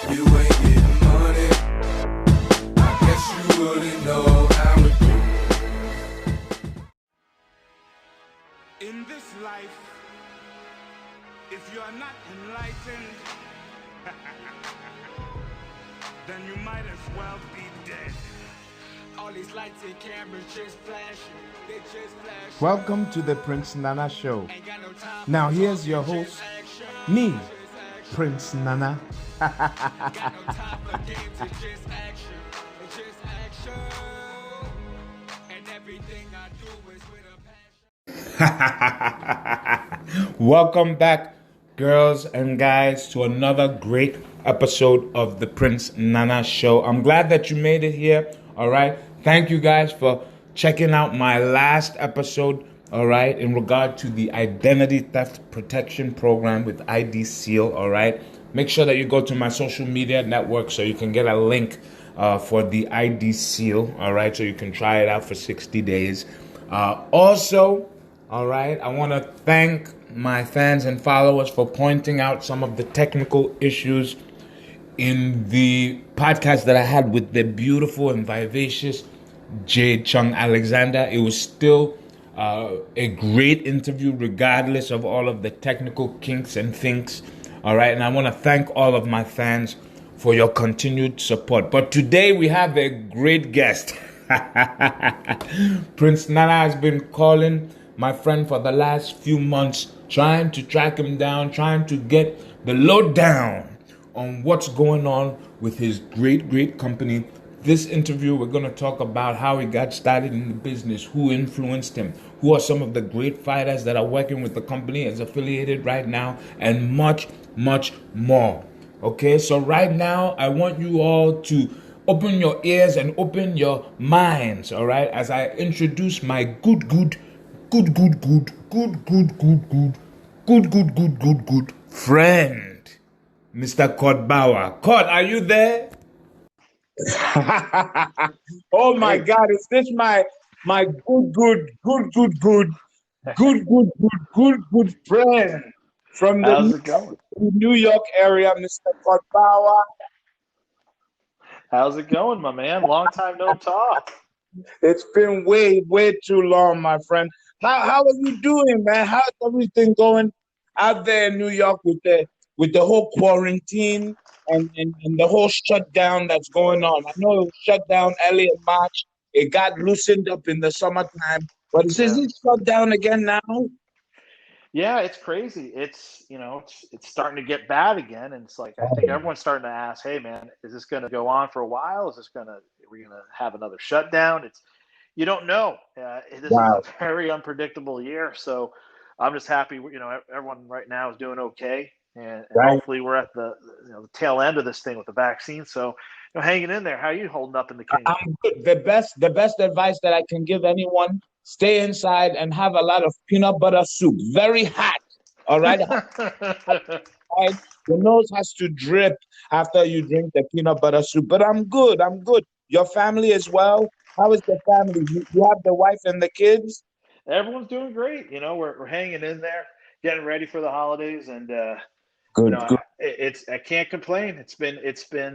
you ain't getting money, I guess you wouldn't know how it be. In this life, if you are not enlightened, then you might as well be dead. All these lights and cameras just flashing, they just flash. Welcome to the Prince Nana Show. Now here's your host, me, Prince Nana. Got no time for games, it's just action. It's just action. And everything I do is with a passion. Welcome back, girls and guys, to another great episode of the Prince Nana Show. I'm glad that you made it here. All right. Thank you guys for checking out my last episode. All right. In regard to the identity theft protection program with ID C.E.O. All right. Make sure that you go to my social media network so you can get a link for the ID C.E.O. All right. So you can try it out for 60 days. Also, all right, I want to thank my fans and followers for pointing out some of the technical issues in the podcast that I had with the beautiful and vivacious Jade Chung Alexander. It was still a great interview regardless of all of the technical kinks and things. All right, and I want to thank all of my fans for your continued support. But today we have a great guest. Prince Nana has been calling my friend for the last few months, trying to track him down, trying to get the lowdown on what's going on with his great company. This interview, we're going to talk about how he got started in the business, who influenced him, who are some of the great fighters that are working with the company as affiliated right now, and much more. Okay, so right now, I want you all to open your ears and open your minds, all right, as I introduce my good friend, Mr. Cod Bauer. Cod, are you there? Oh my God, is this my good friend from the New York area, Mr. Cod Bauer? How's it going, my man? Long time no talk. It's been way too long, my friend. How are you doing, man? How's everything going out there in New York with the whole quarantine and the whole shutdown that's going on? I know it was shut down early in March. It got loosened up in the summertime, but is it shut down again now? Yeah, it's crazy. It's starting to get bad again, and it's like I think everyone's starting to ask, "Hey, man, is this going to go on for a while? Are we going to have another shutdown?" You don't know. This is a very unpredictable year, so I'm just happy. Everyone right now is doing okay, and hopefully we're at the the tail end of this thing with the vaccine. So, hanging in there. How are you holding up in the kingdom? I'm good. The best advice that I can give anyone: stay inside and have a lot of peanut butter soup. Very hot. All right. Your nose has to drip after you drink the peanut butter soup. But I'm good. Your family as well. How is the family? You have the wife and the kids? Everyone's doing great. We're hanging in there, getting ready for the holidays, and good. I can't complain. It's been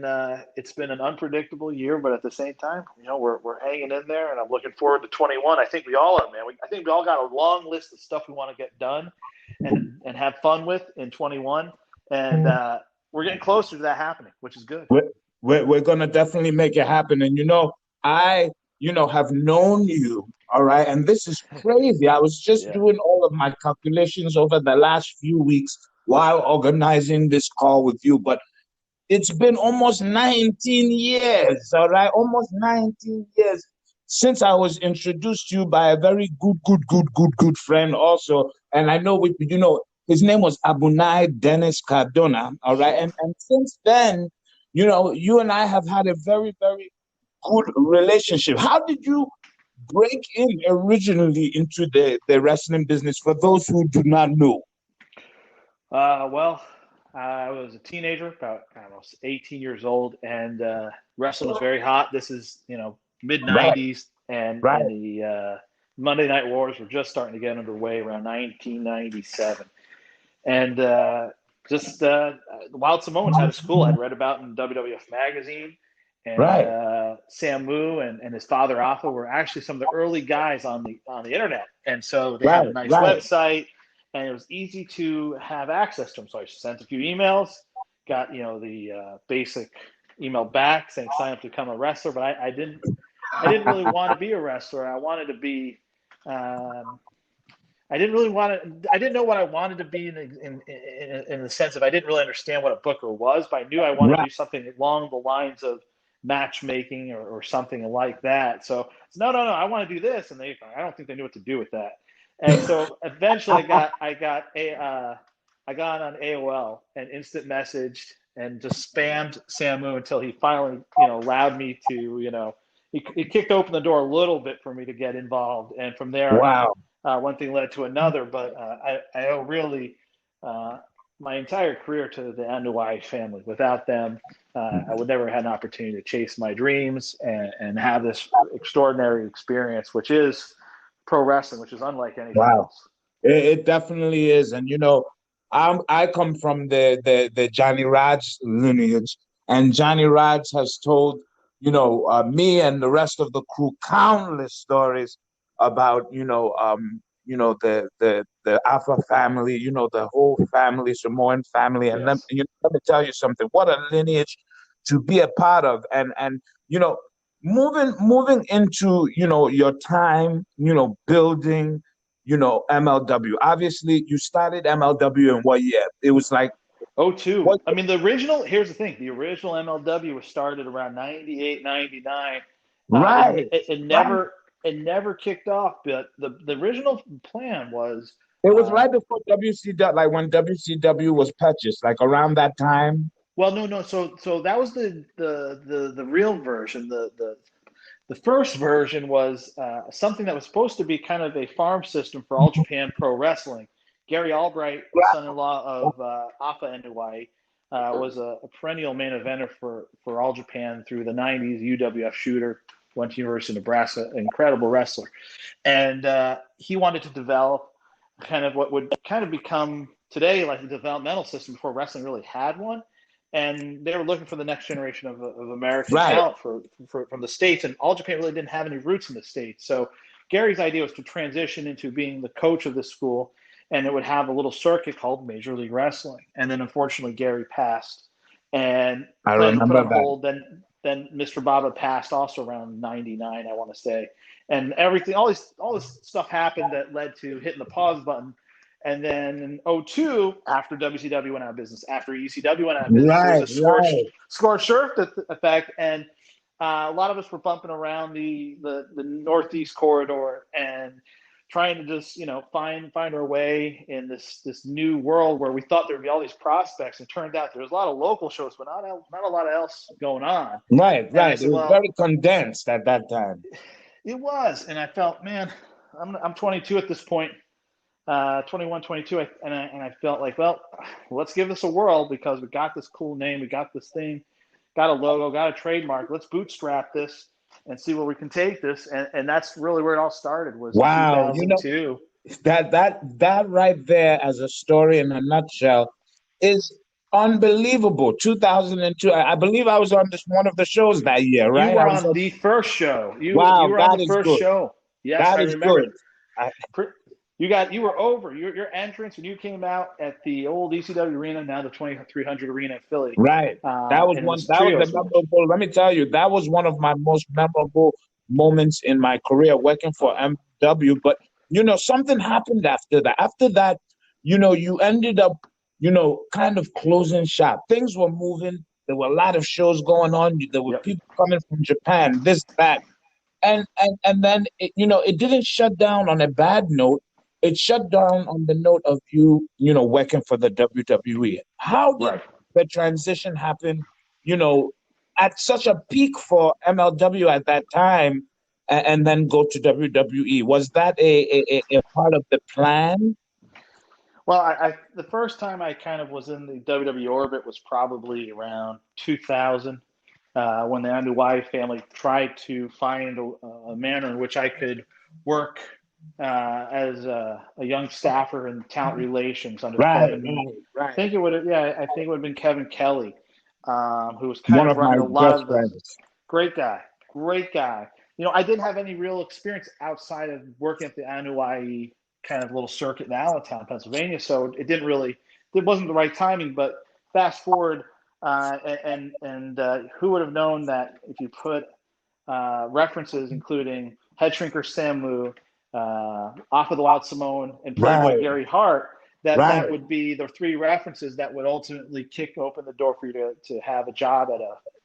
an unpredictable year, but at the same time, we're hanging in there, and I'm looking forward to 21. I think we all are, man. I think we all got a long list of stuff we want to get done and have fun with in 21, and we're getting closer to that happening, which is good. We're gonna definitely make it happen, and I have known you, all right, and this is crazy. I was just doing all of my calculations over the last few weeks while organizing this call with you, but it's been almost 19 years, all right, almost 19 years since I was introduced to you by a very good friend also, and I know his name was Abunai Dennis Cardona, all right, and since then, you and I have had a very good relationship. How did you break in originally into the wrestling business, for those who do not know? Well, I was a teenager, about 18 years old, and wrestling was very hot. This is mid 90s, and the Monday Night Wars were just starting to get underway around 1997. And just the Wild Samoans had a school I'd read about in WWF magazine, and Right. Samu and his father Alpha were actually some of the early guys on the internet, and so they had a Right. nice Right. website, and it was easy to have access to them. So I sent a few emails, got the basic email back saying sign up to become a wrestler, but I didn't really want to be a wrestler. I wanted to be. I didn't really want to. I didn't know what I wanted to be in the sense of I didn't really understand what a booker was, but I knew I wanted to Right. do something along the lines of matchmaking or something like that. So no, I want to do this, and I don't think they knew what to do with that. And so eventually, I got on AOL and instant messaged and just spammed Samu until he finally allowed me to he kicked open the door a little bit for me to get involved, and from there Wow. one thing led to another. But I owe really my entire career to the Anuai family. Without them, I would never have had an opportunity to chase my dreams and have this extraordinary experience, which is pro wrestling, which is unlike anything Wow. else. It definitely is. And I come from the Johnny Raj lineage, and Johnny Raj has told me and the rest of the crew countless stories about the Alpha family, the whole family, Samoan family, and Yes. let me tell you something. What a lineage to be a part of, and you know, moving into your time, building. MLW. Obviously, you started MLW in what year? It was like Oh, two. what? I mean, the original, here's the thing. The original MLW was started around 98, 99. Right, right. It never kicked off, but the original plan was, It was uh, right before WCW, like when WCW was purchased, like around that time. well, no. So that was the real version. The first version was something that was supposed to be kind of a farm system for All Japan Pro Wrestling. Gary Albright, son-in-law of Alpha Inoue, was a perennial main eventer for All Japan through the 90s, UWF shooter, went to University of Nebraska, incredible wrestler. And he wanted to develop kind of what would kind of become today like the developmental system before wrestling really had one. And they were looking for the next generation of American Right. talent from the States. And All Japan really didn't have any roots in the States. So Gary's idea was to transition into being the coach of the school, and it would have a little circuit called Major League Wrestling. And then unfortunately, Gary passed, and I plans were put remember on that. hold. Then Mr. Baba passed also around 99, I want to say. And everything, all this stuff happened that led to hitting the pause button. And then in '02, after WCW went out of business, after ECW went out of business, it was Right, a right. scorched earth effect. And a lot of us were bumping around the Northeast corridor and trying to just find our way in this new world where we thought there would be all these prospects, and turned out there was a lot of local shows, but not a lot else going on. Right, And I right. It said, was well, very condensed at that time. it was, and I felt, man, I'm 22 at this point, 21, 22, and I felt like, well, let's give this a whirl because we got this cool name, we got this thing, got a logo, got a trademark. Let's bootstrap this and see where we can take this, and that's really where it all started. Was in Wow, 2002. that right there as a story in a nutshell is unbelievable. 2002. I believe I was on this one of the shows that year, You right? were I was on on, the first show. You wow, were on that the is first good. show. Yes, That I is remember good. it. I, You were over your entrance when you came out at the old ECW arena, now the 2300 arena in Philly, right. That was and it one. was That was a trios match. memorable. Let me tell you, that was one of my most memorable moments in my career working for MW. But something happened after that. After that, you ended up, kind of closing shop. Things were moving. There were a lot of shows going on. There were Yep. people coming from Japan. This, that, and then it didn't shut down on a bad note. It shut down on the note of working for the WWE. How did Right. the transition happen? You know, at such a peak for MLW at that time, and then go to WWE. Was that a part of the plan? Well, I the first time I kind of was in the WWE orbit was probably around 2000, when the Anuai family tried to find a manner in which I could work as a young staffer in talent relations under Right, Kevin. right, I right. think it would have, yeah, I think it would have been Kevin Kelly, who was kind One of of my running a lot best of the. friends. Great guy, great guy. I didn't have any real experience outside of working at the NUIE kind of little circuit in Allentown, Pennsylvania, so it wasn't the right timing. But fast forward, and who would have known that if you put references including Head Shrinker Samu, Off of the Wild Simone, and Playboy Right, Gary Hart, that right, would be the three references that would ultimately kick open the door for you to have a job at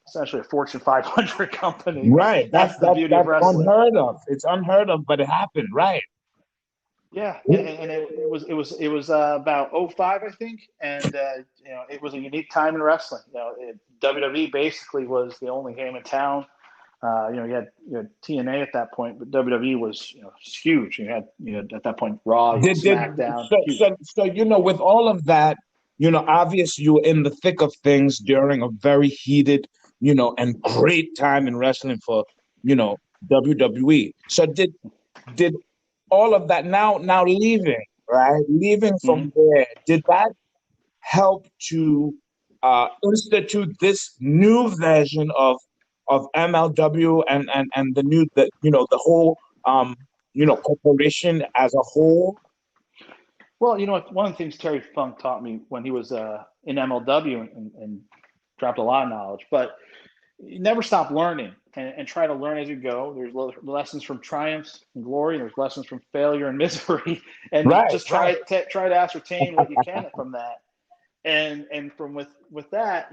essentially a Fortune 500 company. But right. that's the beauty of That's wrestling. unheard of. It's unheard of, but it happened. Right. Yeah, and it was about '05, I think, and it was a unique time in wrestling. WWE basically was the only game in town. You had TNA at that point, but WWE was huge. You had at that point Raw, you had Did SmackDown, so huge. so so with all of that, obviously you were in the thick of things during a very heated, and great time in wrestling for, you know, WWE. So did all of that now leaving, right? Leaving Mm-hmm. from there, did that help to institute this new version of MLW and the new the whole corporation as a whole? Well, one of the things Terry Funk taught me when he was in MLW and dropped a lot of knowledge, but you never stop learning and try to learn as you go. There's lessons from triumphs and glory. There's lessons from failure and misery, and Right, just right. try to ascertain what you can from that. And from with that,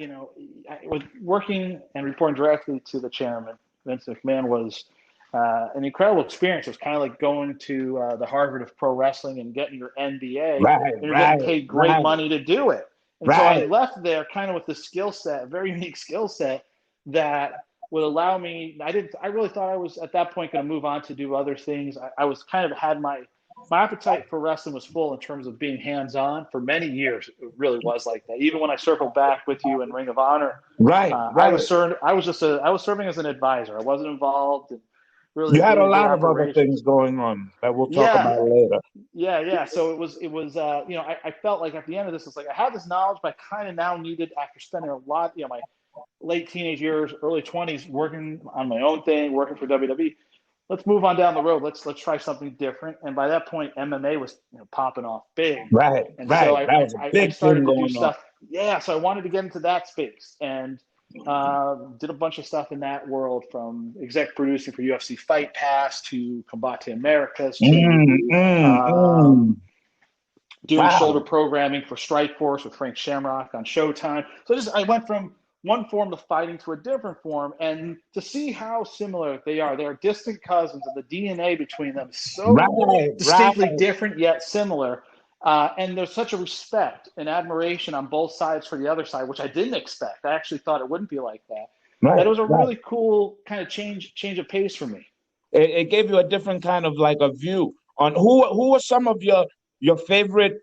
with working and reporting directly to the chairman, Vince McMahon was an incredible experience. It was kind of like going to the Harvard of pro wrestling and getting your MBA, and Right, you're getting right, paid great right, money to do it. And so I right. left there kind of with the skill set, a very unique skill set that would allow me. I really thought I was at that point going to move on to do other things. I was kind of had my appetite for wrestling was full in terms of being hands-on for many years. It really was like that. Even when I circled back with you in Ring of Honor, Right, I right. was I was serving as an advisor. I wasn't involved in really You had a day-to-day lot of other things operations. going on that we'll talk Yeah, about later. yeah. So it was I felt like at the end of this, it's like I had this knowledge, but I kind of now needed, after spending a lot, my late teenage years, early 20s, working on my own thing, working for WWE. Let's move on down the road. Let's try something different. And by that point, MMA was popping off big, Right, and so right. I, That was a I big thing started to do going on. stuff. Yeah, so I wanted to get into that space and did a bunch of stuff in that world, from exec producing for UFC Fight Pass to Combate Americas to Mm, mm, um, mm. doing shoulder Wow. programming for Strike Force with Frank Shamrock on Showtime. So I went from one form of fighting to a different form, and to see how similar they are. They are distant cousins, and the DNA between them is so Right, right, distinctly different yet similar. And there's such a respect and admiration on both sides for the other side, which I didn't expect. I actually thought it wouldn't be like that. That right, was a right. really cool kind of change of pace for me. It gave you a different kind of like a view on who are some of your favorite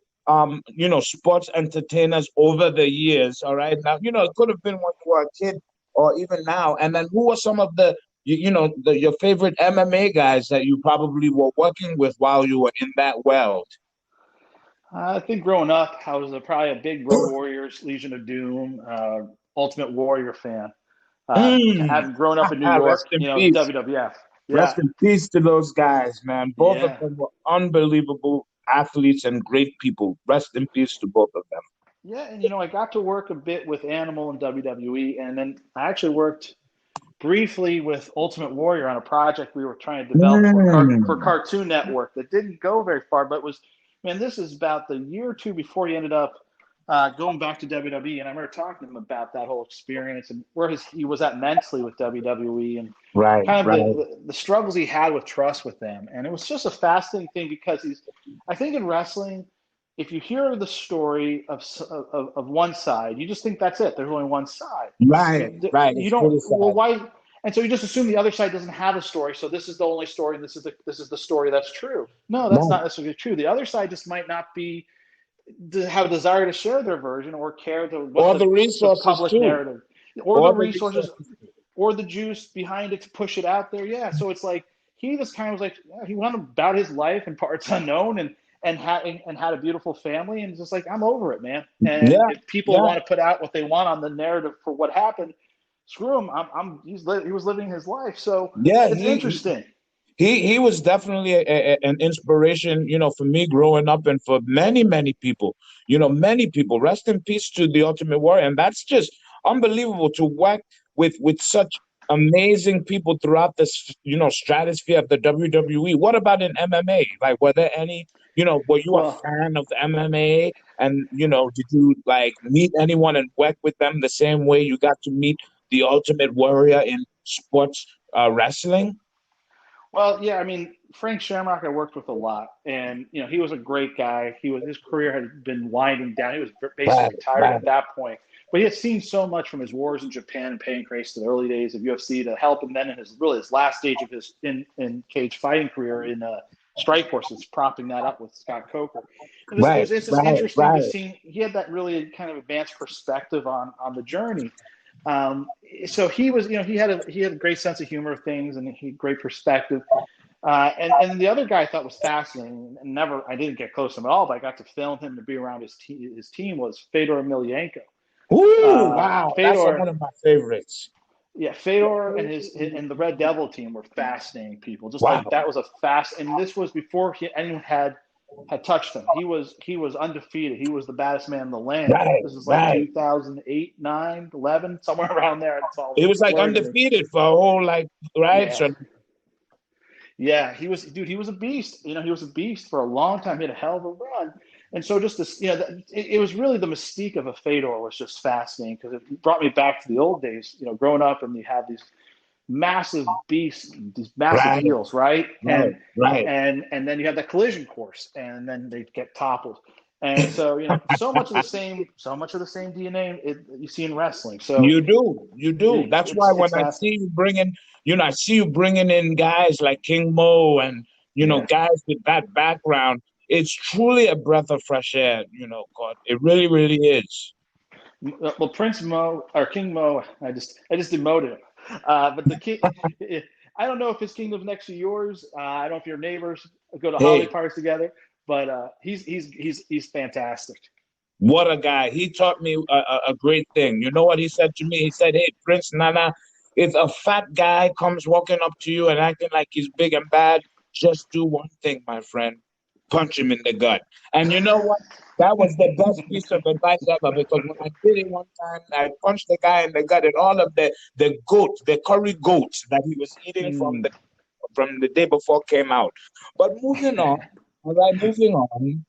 sports entertainers over the years. All right, now it could have been when you were a kid or even now. And then who are some of your favorite MMA guys that you probably were working with while you were in that world? I think growing up, I was probably a big Road Warriors, Legion of Doom, Ultimate Warrior fan. Mm. Having grown up in New Rest York, in peace. WWF. Rest Yeah, in peace to those guys, man. Both of yeah, them were unbelievable athletes and great people. Rest in peace to both of them. yeah. And I got to work a bit with Animal and WWE, and then I actually worked briefly with Ultimate Warrior on a project we were trying to develop for Mm. Cartoon Network that didn't go very far, but was, man, this is about the year or two before he ended up going back to WWE. And I remember talking to him about that whole experience and where he was at mentally with WWE, and Right, kind of right. the struggles he had with trust with them. And it was just a fascinating thing because I think in wrestling, if you hear the story of one side, you just think that's it. There's only one side. Right, right. You It's don't, pretty well, sad. why? And so you just assume the other side doesn't have a story. So this is the only story, and this is the story that's true. No, that's Right. not necessarily true. The other side just might not be have a desire to share their version or care to what Or the the the resources public too. narrative or the Or the resources resources too. or the juice behind it to push it out there. Yeah. So it's like he just kind of was like, yeah, he went about his life in parts unknown and had a beautiful family, and just like, I'm over it, man. And Yeah, if people yeah, want to put out what they want on the narrative for what happened, screw him. He was living his life. So yeah. it's interesting. He was definitely an inspiration, for me growing up, and for many people, many people. Rest in peace to the Ultimate Warrior, and that's just unbelievable to work with such amazing people throughout this, stratosphere of the WWE. What about in MMA? Like, were there any, were you a Well, fan of the MMA? And did you like meet anyone and work with them the same way you got to meet the Ultimate Warrior in sports wrestling? Well, yeah, I mean, Frank Shamrock I worked with a lot, and he was a great guy. His career had been winding down. He was basically Right, retired right, at that point, but he had seen so much from his wars in Japan and paying grace to the early days of UFC to help him then in his last stage of his in cage fighting career in Strikeforce, is propping that up with Scott Coker. right, It's just right, interesting to right. see he had that really kind of advanced perspective on the journey. Um, so he was, he had a great sense of humor of things, and he had great perspective. And the other guy I thought was fascinating, and I didn't get close to him at all, but I got to film him to be around his team, was Fedor Emelianenko. Ooh, wow, that's Fedor, one of my favorites. yeah, Fedor and the Red Devil team were fascinating people. Just like Wow, that was and this was before anyone had touched him. He was undefeated. He was the baddest man in the land. right, This is like right. 2008, 9, 11, somewhere around there. It's all It was like blurring to me. undefeated for a whole right. Yeah. So Yeah, he was a beast. He was a beast for a long time. He had a hell of a run. And so just this, it was really the mystique of a Fedor was just fascinating because it brought me back to the old days, growing up, and you have these massive beasts, these massive right, heels, right? right, right. And then you have that collision course, and then they get toppled. And so, so much of the same DNA you see in wrestling. So You do. That's why when it's I see fascinating. you bringing, I see you bringing in guys like King Mo and Yeah. guys with that background. It's truly a breath of fresh air. God, it really, really is. Well, Prince Mo or King Mo, I just demoted him. But the king, I don't know if his kingdom's next to yours. I don't know if your neighbors go to holiday Hey, parties together, but he's fantastic. what a guy. He taught me a great thing. You know what he said to me? He said, "Hey, Prince Nana, if a fat guy comes walking up to you and acting like he's big and bad, just do one thing, my friend. Punch him in the gut." And you know what? That was the best piece of advice ever, because when I did it one time, I punched the guy in the gut, and all of the curry goats that he was eating Mm. from the day before came out. But moving on, all right, moving on.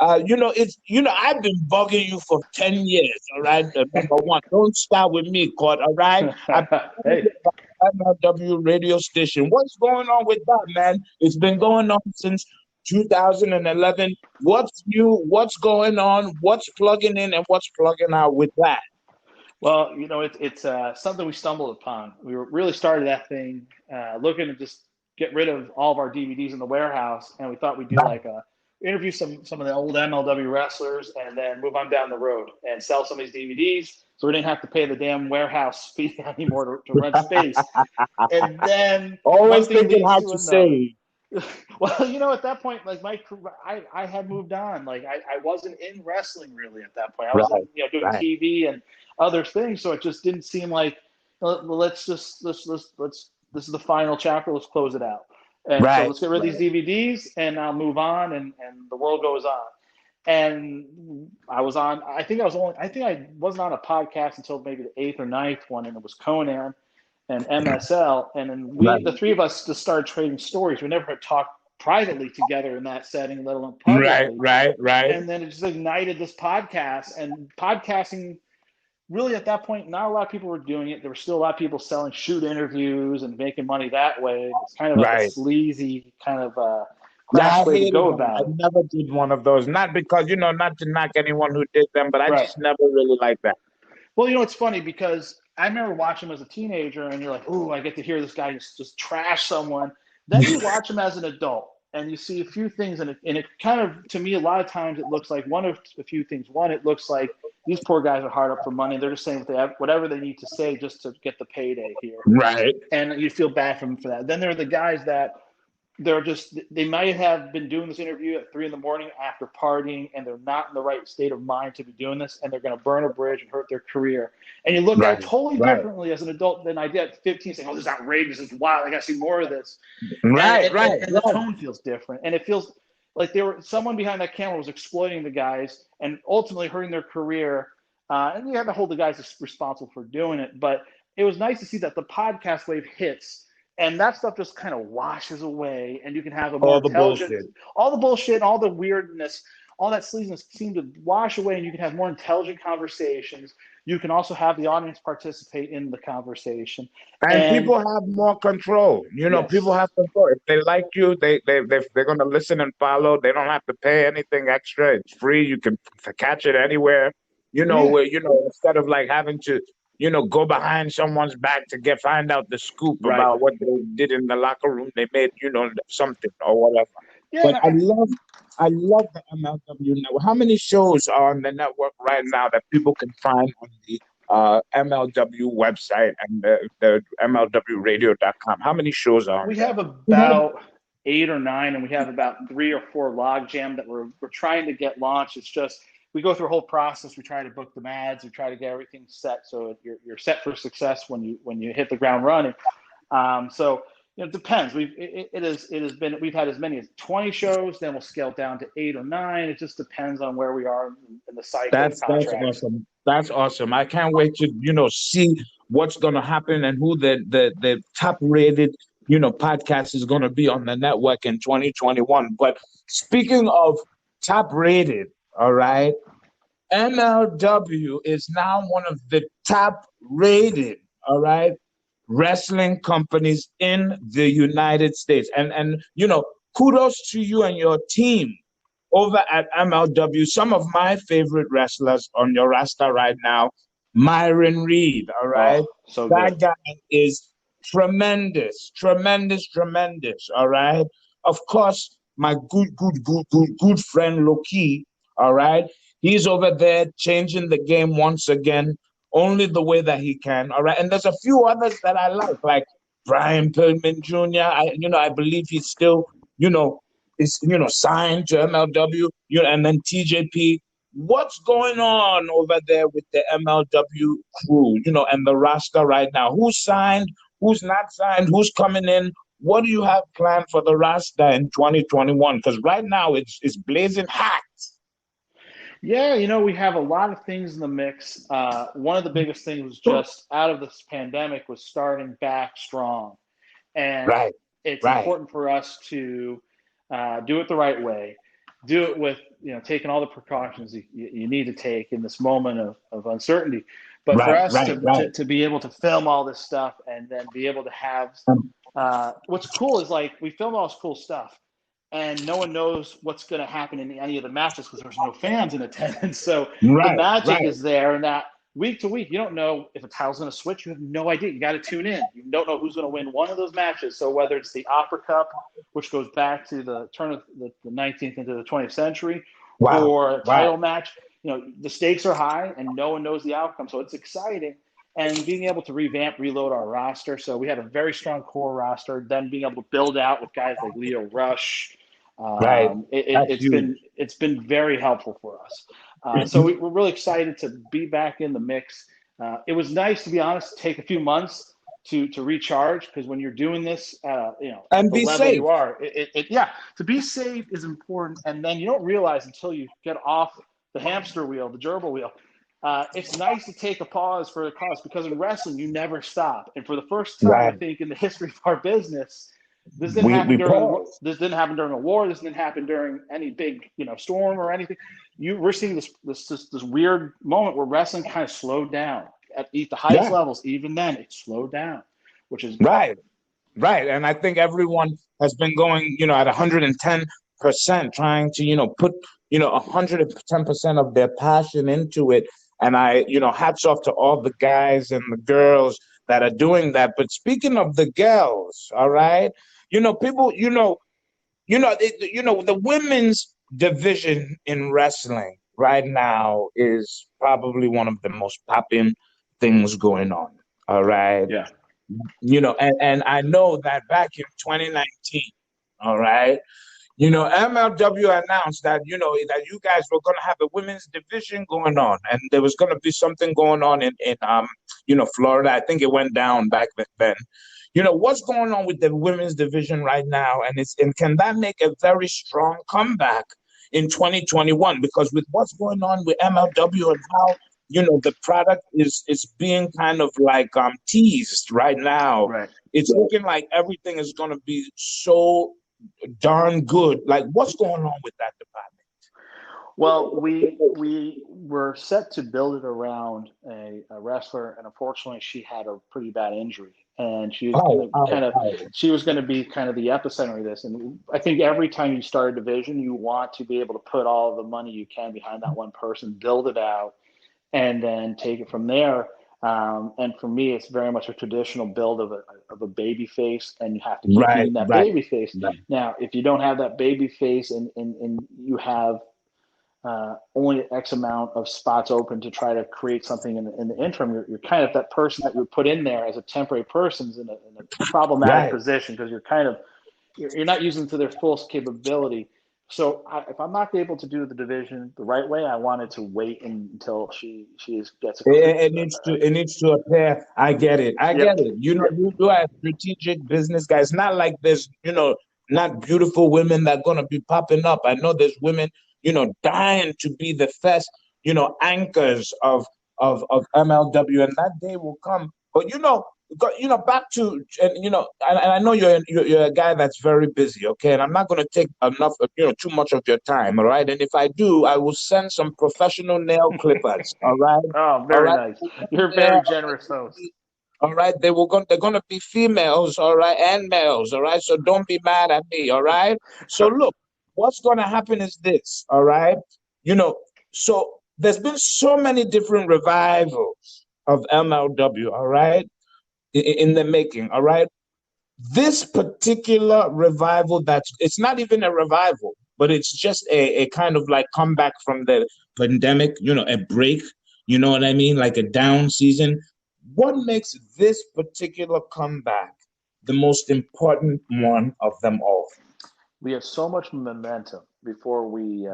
I've been bugging you for 10 years, all right? Number one, don't start with me, Court, all right? I've been bugging Hey, you about MLW radio station. What's going on with that, man? It's been going on since 2011. What's new? What's going on? What's plugging in and what's plugging out with that? well, it's something we stumbled upon. We were really started that thing looking to just get rid of all of our DVDs in the warehouse, and we thought we'd do like a interview some of the old MLW wrestlers, and then move on down the road and sell some of these DVDs, so we didn't have to pay the damn warehouse fee anymore to rent space. And then one Always thing thinking leads how to to another. save. Well, at that point, like I had moved on. Like I wasn't in wrestling really at that point. I was Right, in, doing right, TV and other things. So it just didn't seem like let's this is the final chapter. Let's close it out. And so right, let's get rid of these right. DVDs and I'll move on, and the world goes on. And I was on. I think I wasn't on a podcast until maybe the eighth or ninth one, and it was Conan and MSL, and then Right, the three of us, just started trading stories. We never had talked privately together in that setting, let alone right, publicly. right, right. And then it just ignited this podcast. And podcasting, really, at that point, not a lot of people were doing it. There were still a lot of people selling shoot interviews and making money that way. It's kind of like a Right. sleazy kind of Yeah, crass I way to hated go them. I about it. never did one of those. Not because, not to knock anyone who did them, but I Right. just never really liked that. Well, it's funny because I remember watching him as a teenager, and you're like, "Ooh, I get to hear this guy just trash someone." Then you watch him as an adult, and you see a few things, and it kind of, to me, a lot of times it looks like one of a few things. One, it looks like these poor guys are hard up for money. They're just saying whatever they need to say just to get the payday here, Right. and you feel bad for them for that. Then there are the guys that they might have been doing this interview at 3 a.m. after partying, and they're not in the right state of mind to be doing this, and they're going to burn a bridge and hurt their career. And you look at it Right, totally right, differently as an adult than I did at 15, saying, "Oh, this is outrageous, this is wild, I got to see more of this." And, right, and, and, right, and the right. tone feels different, and it feels like someone behind that camera was exploiting the guys and ultimately hurting their career. And you have to hold the guys responsible for doing it, but it was nice to see that the podcast wave hits and that stuff just kind of washes away, and you can have a more All the intelligent, bullshit. all the bullshit, all the weirdness, all that sleaziness seemed to wash away, and you can have more intelligent conversations. You can also have the audience participate in the conversation. And And people have more control. People yes, have control. If they like you, they're gonna listen and follow. They don't have to pay anything extra. It's free. You can catch it anywhere. yeah, Instead of like having to, go behind someone's back to find out the scoop right, about what they did in the locker room. They made, something or whatever. But yeah. I love the MLW network. How many shows are on the network right now that people can find on the MLW website and the MLWradio.com? How many shows are on We there? have about 8 or 9, and we have about 3 or 4 logjam that we're trying to get launched. It's just we go through a whole process. We try to book the ads. We try to get everything set so you're set for success when you hit the ground running. So it depends. We've had as many as 20 shows. Then we'll scale down to 8 or 9. It just depends on where we are in the cycle of That's contracts. awesome. That's awesome. I can't wait to see what's going to happen and who the top rated podcast is going to be on the network in 2021. But speaking of top rated, all right, MLW is now one of the top rated, all right, wrestling companies in the United States. And kudos to you and your team over at MLW. Some of my favorite wrestlers on your roster right now, Myron Reed, all right? Oh, so good. That guy is tremendous, tremendous, tremendous, all right? Of course, my good friend Loki, all right? He's over there changing the game once again, only the way that he can, all right? And there's a few others that I like Brian Pillman Jr. I believe he's still, is signed to MLW, and then TJP. What's going on over there with the MLW crew, and the roster right now? Who's signed? Who's not signed? Who's coming in? What do you have planned for the roster in 2021? Because right now it's blazing hot. Yeah, we have a lot of things in the mix. One of the biggest things was just out of this pandemic was starting back strong. And Right, it's right, important for us to do it the right way, do it with, taking all the precautions you need to take in this moment of uncertainty. But for right, us right, right. to be able to film all this stuff and then be able to have what's cool is like we film all this cool stuff and no one knows what's going to happen in any of the matches because there's no fans in attendance. So the Right, magic right, is there, and that week to week, you don't know if a title's going to switch. You have no idea. You got to tune in. You don't know who's going to win one of those matches. So whether it's the Opera Cup, which goes back to the turn of the 19th into the 20th century, wow, or a wow. title match, the stakes are high and no one knows the outcome. So it's exciting. And being able to reload our roster. So we have a very strong core roster. Then being able to build out with guys like Leo Rush. Right. That's huge. It's been very helpful for us. So we're really excited to be back in the mix. It was nice, to be honest, to take a few months to recharge, because when you're doing this, at And the be level safe. you are, to be safe is important. And then you don't realize until you get off the hamster wheel, the gerbil wheel. It's nice to take a pause for a cause, because in wrestling you never stop. And for the first time, I Right. think, in the history of our business, this didn't We happen during pause. this didn't happen during a war. This didn't happen during any big storm or anything. We're seeing this weird moment where wrestling kind of slowed down at the highest Yeah. levels. Even then, it slowed down, which is Right. Right. And I think everyone has been going, at 110%, trying to, put, 110% of their passion into it. And hats off to all the guys and the girls that are doing that. But speaking of the girls, all right, people, the women's division in wrestling right now is probably one of the most popping things going on. All right. yeah. And I know that back in 2019, All right. MLW announced that, that you guys were going to have a women's division going on, and there was going to be something going on in Florida. I think it went down back then. What's going on with the women's division right now, and can that make a very strong comeback in 2021? Because with what's going on with MLW and how the product is being kind of like teased right now, Right. it's looking like everything is going to be so darn good. Like, what's going on with that department? Well, we were set to build it around a wrestler, and unfortunately, she had a pretty bad injury, and she was going to she was going to be kind of the epicenter of this. And I think every time you start a division, you want to be able to put all the money you can behind that one person, build it out, and then take it from there. And for me, it's very much a traditional build of a baby face, and you have to keep feeding that baby face. Right. Now, if you don't have that baby face and you have only X amount of spots open to try to create something in the interim, you're kind of that person that you put in there as a temporary person is in a problematic position, because you're not using to their full capability. So if I'm not able to do the division the right way, I wanted to wait until she gets it needs to appear. I get it. I get it. You are a strategic business guy. It's not like there's not beautiful women that are gonna be popping up. I know there's women dying to be the first anchors of MLW, and that day will come. But back to and I know you're a guy that's very busy, okay? And I'm not going to take enough too much of your time, all right? And if I do, I will send some professional nail clippers, all right? Oh, very nice. You're a very generous host. All right, they're gonna be females, all right, and males, all right. So don't be mad at me, all right. So look, what's gonna happen is this, all right. So there's been so many different revivals of MLW, all right, in the making, all right. This particular revival, it's not even a revival, but it's just a kind of like comeback from the pandemic, a break, you know what I mean, like a down season. What makes this particular comeback the most important one of them all? We had so much momentum before we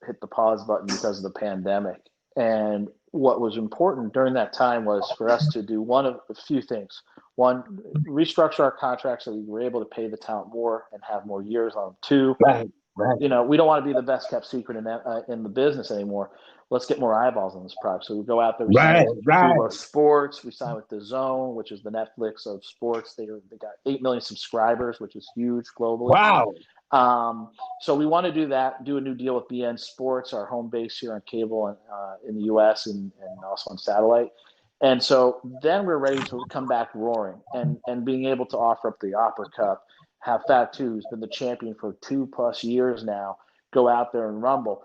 hit the pause button because of the pandemic. And what was important during that time was for us to do one of a few things. One, restructure our contracts so we were able to pay the talent more and have more years on them. Two, Right. we don't want to be the best kept secret in the business anymore. Let's get more eyeballs on this product. So we go out there, we sign with Fubo Sports, we sign with DAZN, which is the Netflix of sports. They got 8 million subscribers, which is huge globally. Wow. So we want to do that, do a new deal with BN Sports, our home base here on cable and in the US and also on satellite. And so then we're ready to come back roaring and being able to offer up the Opera Cup, have Fatu, who's been the champion for 2+ years now, go out there and rumble.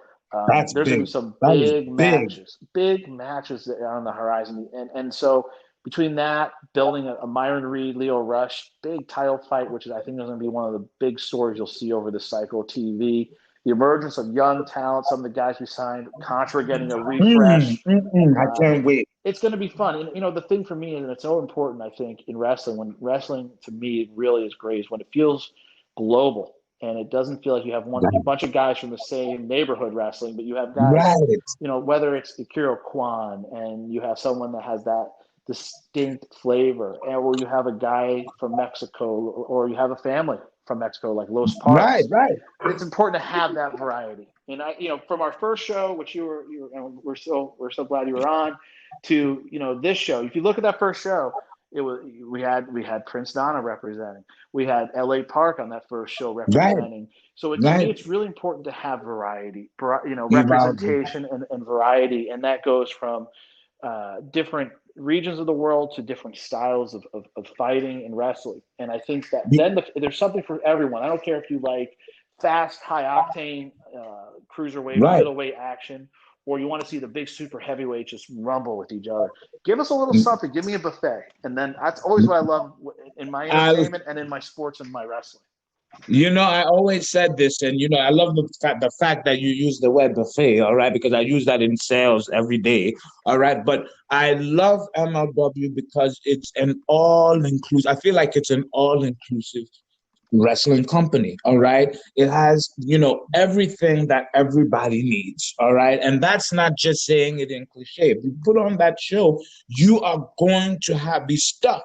There's going to be some big matches that are on the horizon. And so between that, building a Myron Reed, Leo Rush, big title fight, which I think is going to be one of the big stories you'll see over the cycle TV, the emergence of young talent, some of the guys we signed, Contra getting a refresh. I can't wait. It's going to be fun. And, the thing for me, and it's so important, I think, in wrestling, when wrestling to me really is great, is when it feels global. And it doesn't feel like you have a bunch of guys from the same neighborhood wrestling, but you have guys, whether it's Akira Kwan and you have someone that has that distinct flavor, or you have a guy from Mexico, or you have a family from Mexico like Los Parks. Right. It's important to have that variety. And from our first show, which we're so glad you were on, to this show. If you look at that first show, we had Prince Nana representing. We had L.A. Park on that first show representing. So to me, it's really important to have variety, representation and variety, and that goes from different regions of the world to different styles of fighting and wrestling. And I think that then there's something for everyone. I don't care if you like fast, high octane, cruiserweight, middleweight action, or you want to see the big super heavyweights just rumble with each other. Give us a little something. Give me a buffet. And then that's always what I love in my entertainment and in my sports and my wrestling. I always said this, and I love the fact that you use the word buffet, all right, because I use that in sales every day, all right. But I love MLW because it's an all-inclusive. I feel like it's an all-inclusive wrestling company. All right. It has, everything that everybody needs. All right. And that's not just saying it in cliche. If you put on that show, you are going to be stuck.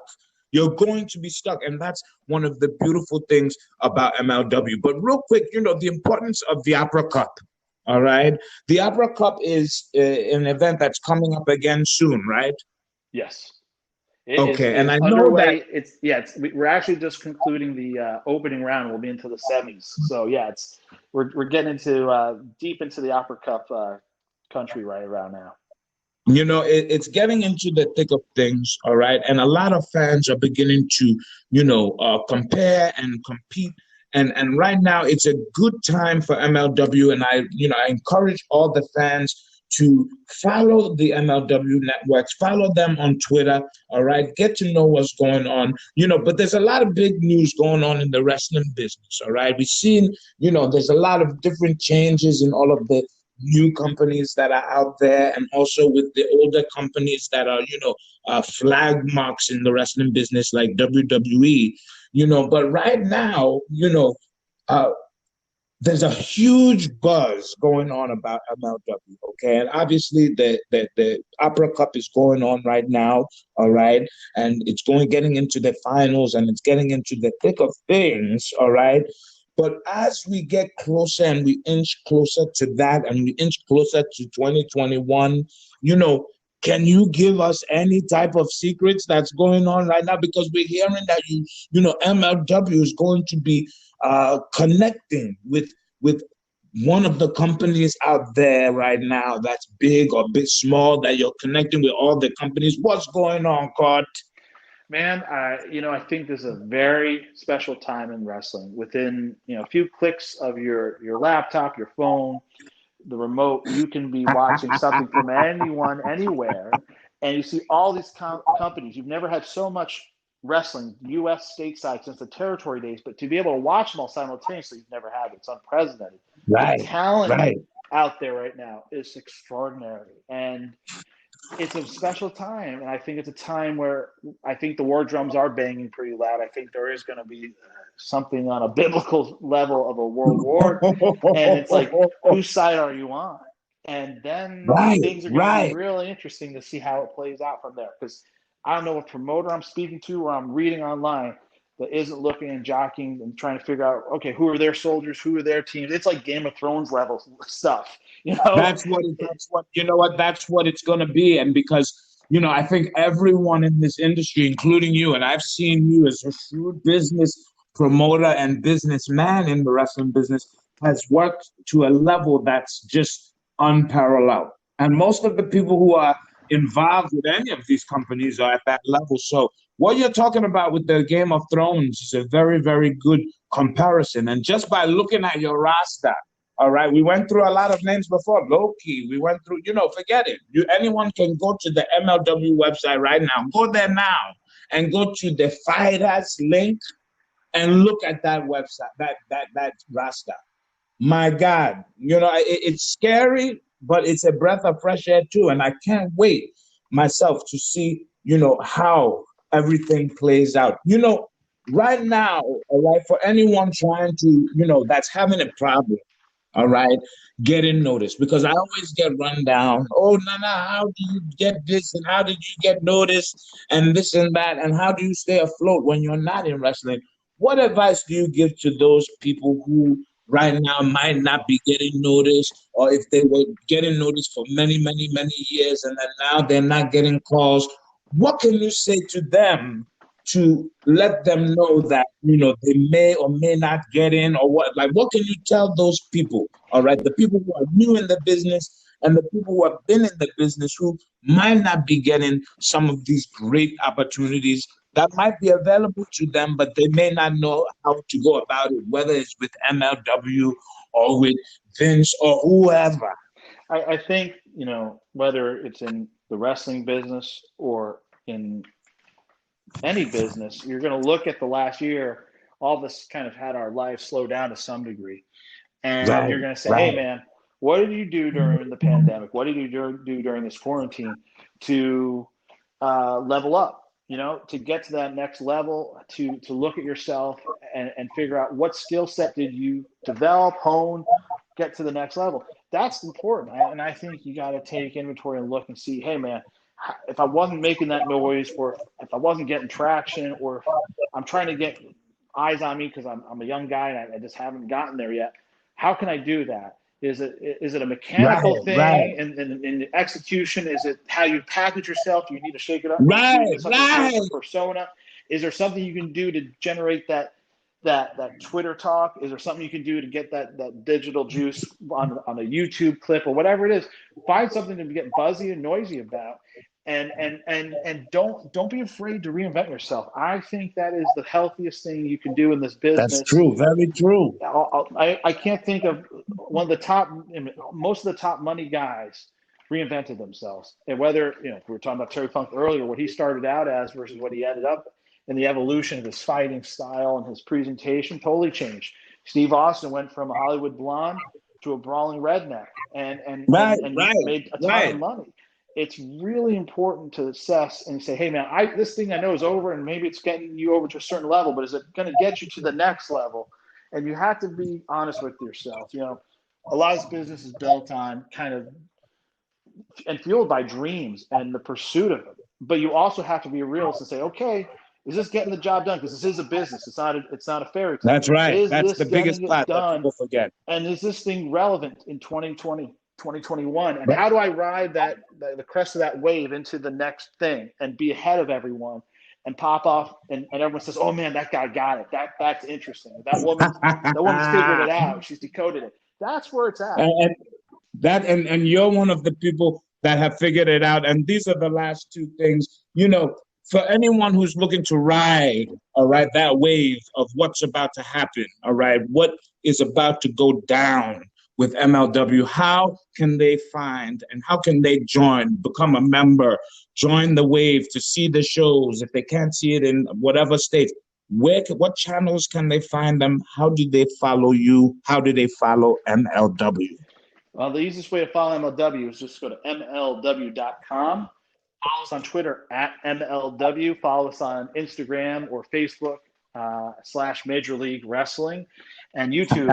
You're going to be stuck. And that's one of the beautiful things about MLW. But real quick, the importance of the Opera Cup. All right. The Opera Cup is an event that's coming up again soon, right? Yes. Okay. It And is I know that. underway. We're actually just concluding the opening round. We'll be into the semis. So yeah, we're getting into deep into the Opera Cup country right around now. It's getting into the thick of things, all right? And a lot of fans are beginning to, compare and compete. And right now, it's a good time for MLW. And I encourage all the fans to follow the MLW networks, follow them on Twitter, all right? Get to know what's going on, but there's a lot of big news going on in the wrestling business, all right? We've seen, there's a lot of different changes in all of the new companies that are out there, and also with the older companies that are, flag marks in the wrestling business like WWE, but right now, uh, there's a huge buzz going on about MLW, okay? And obviously the Opera Cup is going on right now, all right? And it's getting into the finals, and it's getting into the thick of things, all right? But as we get closer and we inch closer to that, and we inch closer to 2021, can you give us any type of secrets that's going on right now? Because we're hearing that MLW is going to be connecting with one of the companies out there right now that's big or bit small, that you're connecting with all the companies. What's going on, Cart? Man, I think this is a very special time in wrestling. Within, a few clicks of your laptop, your phone, the remote, you can be watching something from anyone, anywhere, and you see all these companies. You've never had so much wrestling, U.S. stateside since the territory days, but to be able to watch them all simultaneously, you've never had it. It's unprecedented. Right, The talent right. out there right now is extraordinary, and it's a special time, and I think it's a time where I think the war drums are banging pretty loud. I think there is going to be something on a biblical level of a world war, and it's like, whose side are you on? And then Right, things are going to be right. really interesting to see how it plays out from there, because I don't know what promoter I'm speaking to or I'm reading online that isn't looking and jockeying and trying to figure out, okay, who are their soldiers, who are their teams. It's like Game of Thrones level stuff, That's what it's going to be. And because, I think everyone in this industry, including you, and I've seen you as a shrewd business promoter and businessman in the wrestling business, has worked to a level that's just unparalleled. And most of the people who are involved with any of these companies are at that level. So what you're talking about with the Game of Thrones is a very, very good comparison. And just by looking at your roster, all right, we went through a lot of names before. Loki, we went through, forget it. Anyone can go to the MLW website right now. Go there now and go to the Fighters link and look at that website, that roster. My God, it's scary, but it's a breath of fresh air too. And I can't wait myself to see, how everything plays out. Right now, all right, for anyone trying to, that's having a problem, all right, getting noticed, because I always get run down. Oh, Nana, how do you get this? And how did you get noticed? And this and that. And how do you stay afloat when you're not in wrestling? What advice do you give to those people who right now might not be getting noticed, or if they were getting noticed for many, many, many years, and then now they're not getting calls? What can you say to them to let them know that, they may or may not get in, or what can you tell those people, all right, the people who are new in the business and the people who have been in the business who might not be getting some of these great opportunities that might be available to them, but they may not know how to go about it, whether it's with MLW or with Vince or whoever? I think, whether it's in the wrestling business or in any business, you're going to look at the last year. All of us kind of had our lives slow down to some degree, and you're going to say, "Hey, man, what did you do during the pandemic? What did you do during this quarantine to level up? To get to that next level, to look at yourself and figure out what skill set did you develop, hone, get to the next level. That's important. And I think you got to take inventory and look and see, hey, man, if I wasn't making that noise, or if I wasn't getting traction, or if I'm trying to get eyes on me because I'm a young guy and I just haven't gotten there yet, how can I do that? Is it a mechanical thing in the execution? Is it how you package yourself? Do you need to shake it up? Some persona? Is there something you can do to generate that Twitter talk? Is there something you can do to get that digital juice on a YouTube clip or whatever it is? Find something to get buzzy and noisy about, and don't be afraid to reinvent yourself. I think that is the healthiest thing you can do in this business. That's true. Very true. I can't think of one of the top, most of the top money guys reinvented themselves. And whether, we were talking about Terry Funk earlier, what he started out as versus what he ended up, and the evolution of his fighting style and his presentation totally changed. Steve Austin went from a Hollywood blonde to a brawling redneck and made a ton of money. It's really important to assess and say, hey, man, this thing I know is over, and maybe it's getting you over to a certain level, but is it going to get you to the next level? And you have to be honest with yourself. A lot of this business is built on kind of and fueled by dreams and the pursuit of them. But you also have to be a realist and say, okay, is this getting the job done? Because this is a business. It's not a fairy tale. That's right. That's the biggest part that people forget. And is this thing relevant in 2020, 2021? And how do I ride the crest of that wave into the next thing and be ahead of everyone and pop off? And everyone says, oh, man, that guy got it. That's interesting. That woman's figured it out. She's decoded it. That's where it's at. And you're one of the people that have figured it out. And these are the last two things, for anyone who's looking to ride, all right, that wave of what's about to happen, all right, what is about to go down with MLW, how can they find and how can they join, become a member, join the wave to see the shows if they can't see it in whatever state? What channels can they find them? How do they follow you? How do they follow MLW? Well, the easiest way to follow MLW is just go to MLW.com. Follow us on Twitter at MLW. Follow us on Instagram or Facebook / Major League Wrestling, and YouTube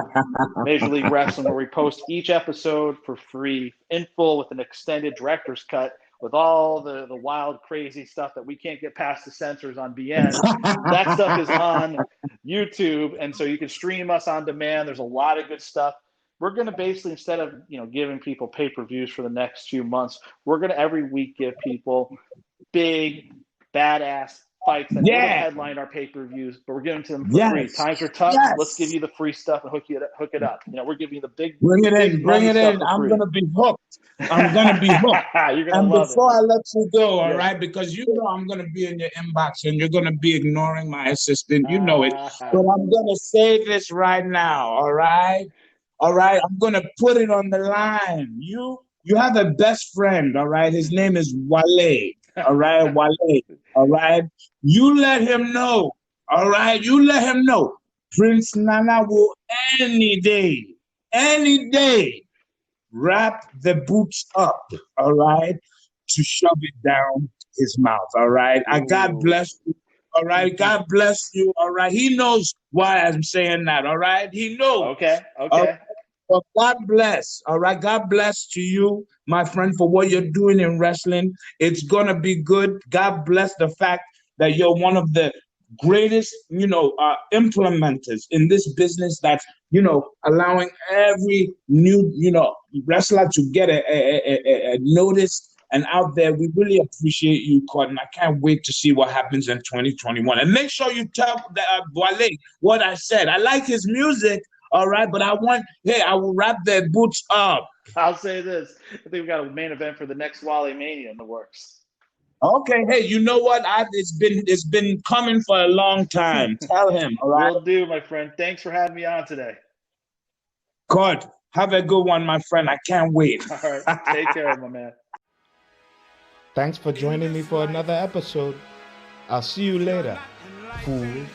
Major League Wrestling, where we post each episode for free in full with an extended director's cut with all the wild, crazy stuff that we can't get past the censors on BN. That stuff is on YouTube, and so you can stream us on demand. There's a lot of good stuff. We're going to basically, instead of giving people pay-per-views for the next few months, we're going to every week give people big, badass fights that headline our pay-per-views, but we're giving to them for free. Times are tough. Let's give you the free stuff and hook it up. We're giving you the big. Bring it in. I'm going to be hooked. I'm going to be hooked. You're going to love it. And before I let you go, all right, because I'm going to be in your inbox and you're going to be ignoring my assistant. You know it. But I'm going to say this right now, all right? All right, I'm going to put it on the line. You have a best friend, all right? His name is Wale, all right? Wale, all right? You let him know, all right? You let him know. Prince Nana will any day, wrap the boots up, all right, to shove it down his mouth, all right? God bless you. All right, God bless you. All right, he knows why I'm saying that. All right, he knows. Okay. Well, God bless. All right, God bless to you, my friend, for what you're doing in wrestling. It's gonna be good. God bless the fact that you're one of the greatest, implementers in this business. That's allowing every new, wrestler to get a notice. And out there, we really appreciate you, Cotton. I can't wait to see what happens in 2021. And make sure you tell Wale what I said. I like his music, all right, but I will wrap their boots up. I'll say this. I think we've got a main event for the next Wale Mania in the works. Okay, hey, you know what? It's been coming for a long time. Tell him, all right? Will do, my friend. Thanks for having me on today. God, have a good one, my friend. I can't wait. All right, take care, my man. Thanks for joining me for another episode. I'll see you later, fools.